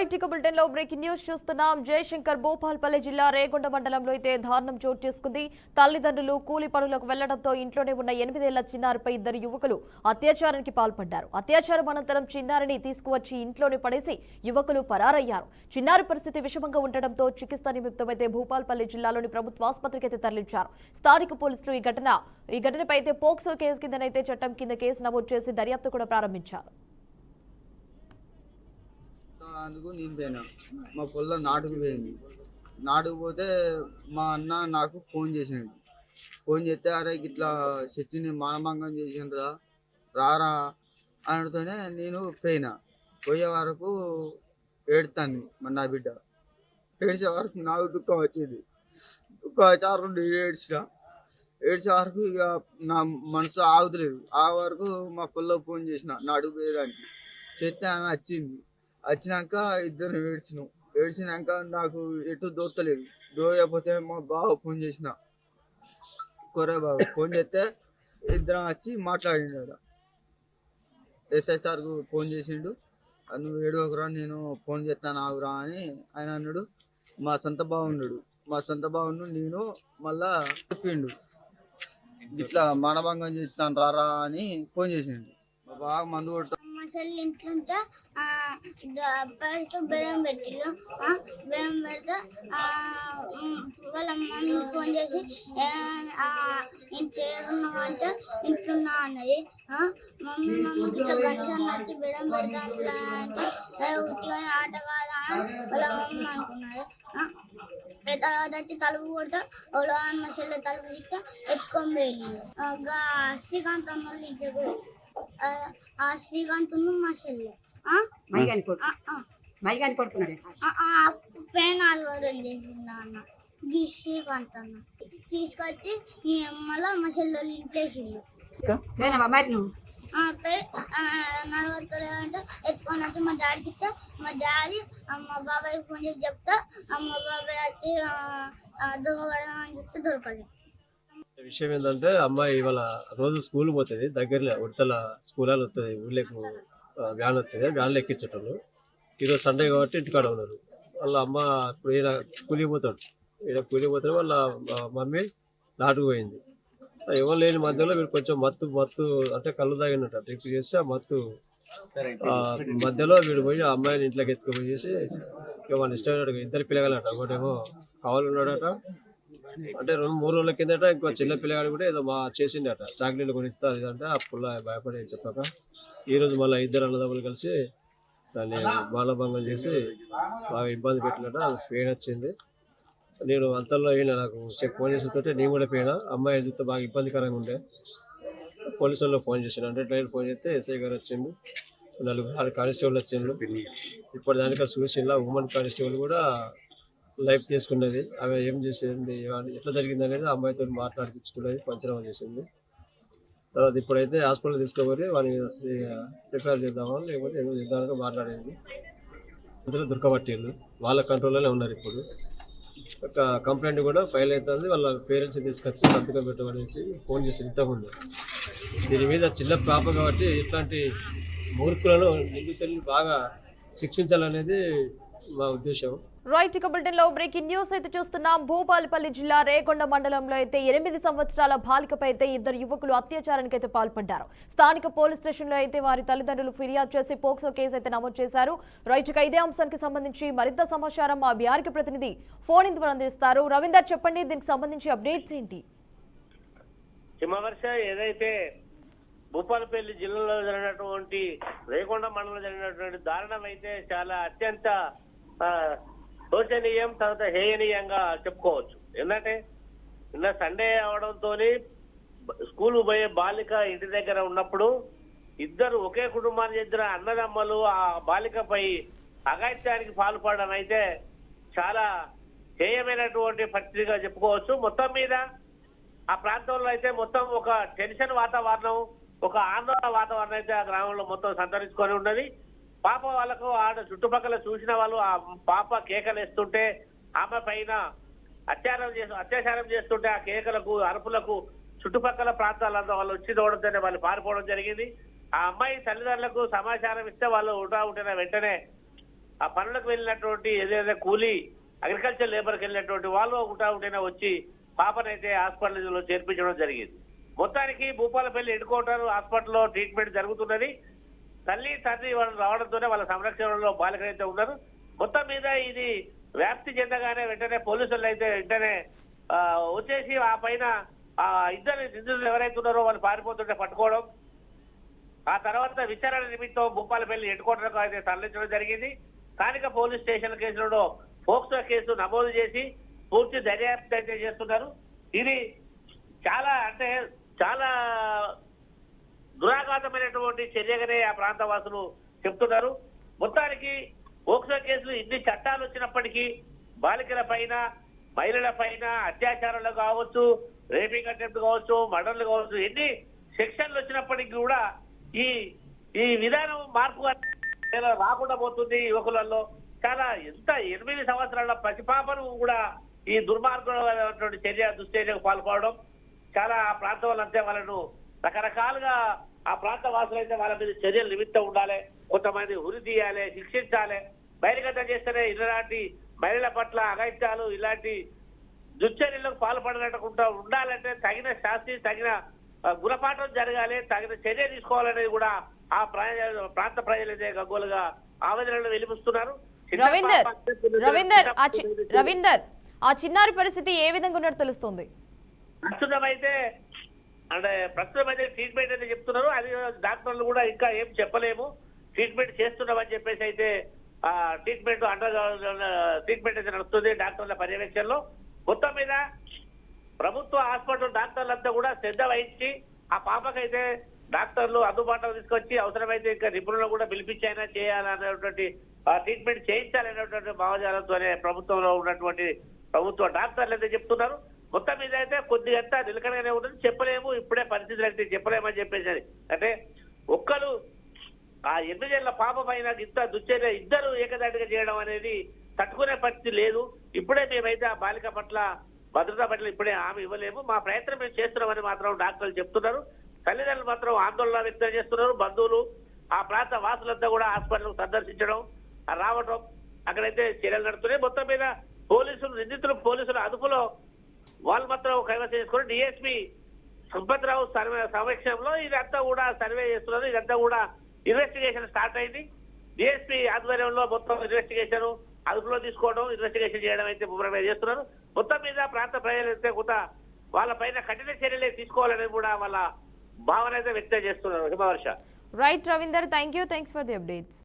Right ఇక bulletin లో breaking news చూస్తున్నాం. జయశంకర్ భూపాల్పల్లి జిల్లా రేగొండ మండలంలో అయితే దారుణం చోటు చేసుకుంది. తల్లిదండ్రులు కూలి పనులకు వెళ్లడంతో ఇంట్లోనే ఉన్న 8 ఏళ్ల చిన్నారిపై ఇద్దరు యువకులు అత్యాచారానికి పాల్పడ్డారు. అత్యాచారం అనంతరం చిన్నారిని తీసుకువచ్చి ఇంట్లోనే పడేసి యువకులు పరారయ్యారు. చిన్నారి పరిస్థితి విషమంగా ఉండడంతో చికిత్స నిమిత్తమైతే భూపాల్పల్లి జిల్లాలోని ప్రభుత్వ ఆసుపత్రికి అయితే తరలించారు. స్థానిక పోలీసులు ఈ ఘటనపై అయితే పోక్సో కేసు కిందనైతే చట్టం కింద కేసు నమోదు చేసి దర్యాప్తు కూడా ప్రారంభించారు. అందుకు నేను పోయినా, మా పొల్ల నాటుకు పోయింది. నాటుకు పోతే మా అన్న నాకు ఫోన్ చేస్తే అరే ఇట్లా చెట్టుని మానభంగం చేసిండ్రా రారా అనడితోనే నేను పోయే వరకు ఏడుతాను. మరి నా బిడ్డ ఏడ్చే వరకు నాకు దుఃఖం వచ్చింది. దుఃఖం వచ్చి ఏడ్చే వరకు ఇక నా మనసు ఆగుతలేదు. ఆ వరకు మా పొల్లకు ఫోన్ చేసిన నాటుకు పోయడానికి. చేస్తే ఆమె వచ్చినాక ఇద్దరు ఏడ్చినాక నాకు ఎటు దోస్తలేదు. దోయకపోతే మా బావ ఫోన్ చేసిన, కొరే బావ ఫోన్ చేస్తే ఇద్దరం వచ్చి మాట్లాడిండు. ఎస్ఐ సార్కు ఫోన్ చేసిండు, నువ్వు ఏడవకురా నేను ఫోన్ చేస్తాను ఆగురా అని ఆయన అన్నాడు. మా సొంత బావున్నాడు నేను మళ్ళా చెప్పిండు ఇట్లా మానభంగం చేస్తాను రారా అని ఫోన్ చేసిండు. మా బాగా మందు కొట్ట అసలు ఇంట్లోంటే ఫస్ట్ బెల్లం పెట్టిళ్ళు. బెల్లం పెడితే వాళ్ళ మమ్మీ ఫోన్ చేసి ఇంటి ఏడున్నావు అంటే ఇంట్లోన్నా అన్నది. మమ్మీకి ఇట్లా గంటలు వచ్చి బెల్లం పెడతా అంటే ఉట్టిగానే ఆట కాదా అని వాళ్ళ మమ్మీ అనుకున్నది. తర్వాత వచ్చి తలుపు కొడితే వాళ్ళు మా చెల్లె తలుపు తీస్తే ఎత్తుకొని పోయి శ్రీకాంత్ అన్న వాళ్ళ ఇంటికి పోయి ఆ శ్రీకాంత్ మా చెల్లె పెయిన్ ఆల్వరం చేసిండు అన్న. గీ శ్రీకాంత్ అన్న తీసుకొచ్చి మళ్ళీ మా చెల్లెళ్ళు ఇంట్లేసిండు. నడవలేదంటే ఎత్తుకొని వచ్చి మా డాడీకి ఇస్తే మా డాడీ మా బాబాయ్కి ఫోన్ చేసి చెప్తే మా బాబాయ్ వచ్చి దొరకబడదామని చెప్తే దొరకలేదు. విషయం ఏంటంటే అమ్మాయి ఇవాళ రోజు స్కూల్ పోతుంది, దగ్గరలో ఉడతల స్కూల్ అని వస్తుంది, ఊళ్ళకి వ్యాన్ వస్తుంది, వ్యాన్లో ఎక్కించేటోళ్ళు. ఈరోజు సండే కాబట్టి ఇంటికాడ ఉన్నారు. వాళ్ళ అమ్మ ఇప్పుడు ఈయన కూలిపోతాడు వాళ్ళ మమ్మీ నాటుకు పోయింది. ఎవరు లేని మధ్యలో వీడు కొంచెం మత్తు అంటే కళ్ళు తాగినట్టు డ్రింక్ చేసి ఆ మత్తు మధ్యలో వీడు పోయి ఆ అమ్మాయిని ఇంట్లోకి ఎత్తుకుపోయేసి వాళ్ళని ఇష్టమైనట్టు ఇద్దరు పిల్లగాలట. ఒకటేమో కావాలన్నాడట, అంటే 2-3 రోజుల కిందట ఇంకో చిన్న పిల్లగాడు కూడా ఏదో చేసిండట, చాక్లెట్లు కొనిస్తా ఇదంటే ఆ పుల్ల భయపడి చెప్పాక ఈరోజు మళ్ళీ ఇద్దరు అన్నదమ్ములు కలిసి దాన్ని మానభంగం చేసి బాగా ఇబ్బంది పెట్టినట్ట. అది పెయిన్ వచ్చింది. నేను అంతలో అయినా నాకు ఫోన్ చేసేటట్టే నేను కూడా పోయినా. అమ్మాయి చూస్తే బాగా ఇబ్బందికరంగా ఉండే పోలీసు వాళ్ళు ఫోన్ చేశాను. అంటే ట్రైన్ ఫోన్ చేస్తే ఎస్ఐ గారు వచ్చిండు, 4 కానిస్టేబుల్ వచ్చిండు. ఇప్పుడు దానికా చూసిన ఉమెన్ కానిస్టేబుల్ కూడా లైఫ్ తీసుకున్నది. ఆమె ఏం చేసింది ఎట్లా జరిగింది అనేది అమ్మాయితో మాట్లాడిపించుకున్నది, పంచనామా చేసింది. తర్వాత ఇప్పుడైతే హాస్పిటల్ తీసుకుపోయి వాడిని ప్రిపేర్ చేద్దామని లేకపోతే ఏదో చేద్దామని మాట్లాడింది. అందులో దొరకబట్టిళ్ళు వాళ్ళ కంట్రోల్లోనే ఉన్నారు. ఇప్పుడు ఒక కంప్లైంట్ కూడా ఫైల్ అవుతుంది. వాళ్ళ పేరెంట్స్ తీసుకొచ్చి సంతకం పెట్టమని ఫోన్ చేసి ఇంతకుముందు. దీని మీద చిన్న పాప కాబట్టి ఇట్లాంటి మూర్ఖులను నిందితులను బాగా శిక్షించాలనేది మా ఉద్దేశం. రైట్ ఇక బులెటిన్ లో బ్రేకింగ్ న్యూస్ అయితే చూస్తున్నాం. భూపాల్పల్లి జిల్లా రేగొండ మండలంలో అయితే 8 సంవత్సరాల బాలికపై అయితే ఇద్దరు యువకులు అత్యాచారానికి అయితే పాల్పడ్డారు. స్థానిక పోలీస్ స్టేషన్ లో అయితే వారి తల్లిదండ్రులు ఫిర్యాదు చేసి పోక్సో కేసు అయితే నమోదు చేశారు. రైట్ ఇక ఇదే అంశానికి సంబంధించి మరింత సమాచారం మా బీఆర్కే ప్రతినిధి ఫోన్ ఇన్ ద్వారా అందిస్తారు. రవీందర్ చెప్పండి, దీనికి సంబంధించి అప్డేట్స్ ఏంటి? హిమవర్ష ఏదైతే భూపాలపల్లి జిల్లాలో జరిగినటువంటి రేగొండ మండలంలో జరిగినటువంటి దారుణం అయితే చాలా అత్యంత శోచనీయం, తర్వాత హేయనీయంగా చెప్పుకోవచ్చు. ఏంటంటే నిన్న సండే అవడంతో స్కూల్ పోయే బాలిక ఇంటి దగ్గర ఉన్నప్పుడు ఇద్దరు ఒకే కుటుంబానికి చెందిన అన్నదమ్మలు ఆ బాలికపై అఘాయిత్యానికి పాల్పడడం అయితే చాలా హేయమైనటువంటి పరిస్థితిగా చెప్పుకోవచ్చు. మొత్తం మీద ఆ ప్రాంతంలో అయితే మొత్తం ఒక టెన్షన్ వాతావరణం, ఒక ఆందోళన వాతావరణం అయితే ఆ గ్రామంలో మొత్తం సంతరించుకొని ఉన్నది. పాప వాళ్ళకు ఆడ చుట్టుపక్కల చూసిన వాళ్ళు ఆ పాప కేకలు వేస్తుంటే ఆమె పైన అత్యాచారం చేస్తుంటే ఆ కేకలకు అరుపులకు చుట్టుపక్కల ప్రాంతాలంతా వాళ్ళు వచ్చి చూడడంతోనే వాళ్ళు పారిపోవడం జరిగింది. ఆ అమ్మాయి తల్లిదండ్రులకు సమాచారం ఇస్తే వాళ్ళు ఉంటేనే వెంటనే ఆ పనులకు వెళ్ళినటువంటి ఏదైతే కూలీ అగ్రికల్చర్ లేబర్కి వెళ్ళినటువంటి వాళ్ళు ఒకటైనా వచ్చి పాపనైతే హాస్పిటల్లో చేర్పించడం జరిగింది. మొత్తానికి భూపాలపల్లి హెడ్ క్వార్టర్ హాస్పిటల్లో ట్రీట్మెంట్ జరుగుతున్నది. తల్లి తండ్రి వాళ్ళు రావడంతోనే వాళ్ళ సంరక్షణలో బాలికలైతే ఉన్నారు. మొత్తం మీద ఇది వ్యాప్తి చెందగానే వెంటనే పోలీసులు అయితే వెంటనే వచ్చేసి ఆ పైన ఆ ఇద్దరు నిందితులు ఎవరైతే ఉన్నారో వాళ్ళు పారిపోతుంటే పట్టుకోవడం, ఆ తర్వాత విచారణ నిమిత్తం భూపాలపల్లి హెడ్ క్వార్టర్కు అయితే తరలించడం జరిగింది. స్థానిక పోలీస్ స్టేషన్ కేసులలో పోక్సో కేసు నమోదు చేసి పూర్తి దర్యాప్తు అయితే చేస్తున్నారు. ఇది చాలా దురాఘాతమైనటువంటి చర్యగానే ఆ ప్రాంత వాసులు చెప్తున్నారు. మొత్తానికి పోక్సో కేసులు ఇన్ని చట్టాలు వచ్చినప్పటికీ బాలికల పైన మహిళల పైన అత్యాచారాలు కావచ్చు, రేపింగ్ అటెంప్ట్ కావచ్చు, మర్డర్లు కావచ్చు, ఎన్ని సెక్షన్లు వచ్చినప్పటికీ కూడా ఈ విధానం మార్పు రాకుండా పోతుంది. యువకులలో చాలా 8 సంవత్సరాల పసిపాపను కూడా ఈ దుర్మార్గమైనటువంటి దుశ్చర్యకు పాల్పడడం చాలా ఆ ప్రాంతం వాళ్ళంతే వాళ్ళను రకరకాలుగా ఆ ప్రాంత వాసులైతే వాళ్ళ మీద చర్యలు నిమిత్తం ఉండాలి, కొంతమంది ఉరి తీయాలి, శిక్షించాలి. బహిర్గతం చేస్తేనే ఇలాంటి మహిళల పట్ల అఘాయిత్యాలు ఇలాంటి దుశ్చర్యలకు పాల్పడకుండా ఉండాలంటే తగిన శాస్తి తగిన గుణపాఠం జరగాలి, తగిన చర్య తీసుకోవాలనేది కూడా ఆ ప్రాంత ప్రజలైతే గగ్గోలుగా ఆవేదనలు వెలిపిస్తున్నారు. రవీందర్ ఆ చిన్నారి పరిస్థితి ఏ విధంగా ఉన్నట్టు తెలుస్తుంది? ప్రస్తుతం అయితే ట్రీట్మెంట్ అయితే చెప్తున్నారు. అది డాక్టర్లు కూడా ఇంకా ఏం చెప్పలేము, ట్రీట్మెంట్ చేస్తున్నామని చెప్పేసి అయితే ట్రీట్మెంట్ ట్రీట్మెంట్ అయితే నడుస్తుంది డాక్టర్ల పర్యవేక్షణలో. మొత్తం మీద ప్రభుత్వ హాస్పిటల్ డాక్టర్లంతా కూడా శ్రద్ధ వహించి ఆ పాపకైతే డాక్టర్లు అందుబాటులో తీసుకొచ్చి అవసరమైతే ఇంకా నిపుణులు కూడా పిలిపించైనా చేయాలనేటువంటి ట్రీట్మెంట్ చేయించాలనేటువంటి భావజాలంతోనే ప్రభుత్వంలో ఉన్నటువంటి ప్రభుత్వ డాక్టర్లు అయితే చెప్తున్నారు. మొత్తం మీద అయితే కొద్దిగంతా నిలకడగానే ఉంటుంది, చెప్పలేము ఇప్పుడే పరిస్థితులు అయితే చెప్పలేమని చెప్పేసి. అంటే ఒక్కరు ఆ 8 ఏళ్ల పాప పైన ఇంత దుశ్చర్య ఇద్దరు ఏకదాటిగా చేయడం అనేది తట్టుకునే పరిస్థితి లేదు. ఇప్పుడే మేమైతే ఆ బాలిక పట్ల భద్రత పట్ల ఇప్పుడే హామీ ఇవ్వలేము, మా ప్రయత్నం మేము చేస్తున్నామని మాత్రం డాక్టర్లు చెప్తున్నారు. తల్లిదండ్రులు మాత్రం ఆందోళన వ్యక్తం చేస్తున్నారు. బంధువులు ఆ ప్రాంత వాసులంతా కూడా హాస్పిటల్ సందర్శించడం రావడం అక్కడైతే చర్యలు నడుస్తున్నాయి. మొత్తం మీద పోలీసులు అదుపులో వాళ్ళు మాత్రం కైవసం చేసుకుని డిఎస్పీ సంపత్రావు సమక్షంలో ఇదంతా కూడా సర్వే చేస్తున్నారు. ఇదంతా కూడా ఇన్వెస్టిగేషన్ స్టార్ట్ అయింది. డిఎస్పీ ఆధ్వర్యంలో మొత్తం ఇన్వెస్టిగేషన్ అదుపులో తీసుకోవడం, ఇన్వెస్టిగేషన్ చేయడం అయితే ముమ్మరంగా చేస్తున్నారు. మొత్తం మీద ప్రాంత ప్రజలైతే కొంత వాళ్ళ పైన కఠిన చర్యలే తీసుకోవాలని కూడా వాళ్ళ భావన అయితే వ్యక్తం చేస్తున్నారు. Himavarsha. Right Ravinder, thanks for the updates.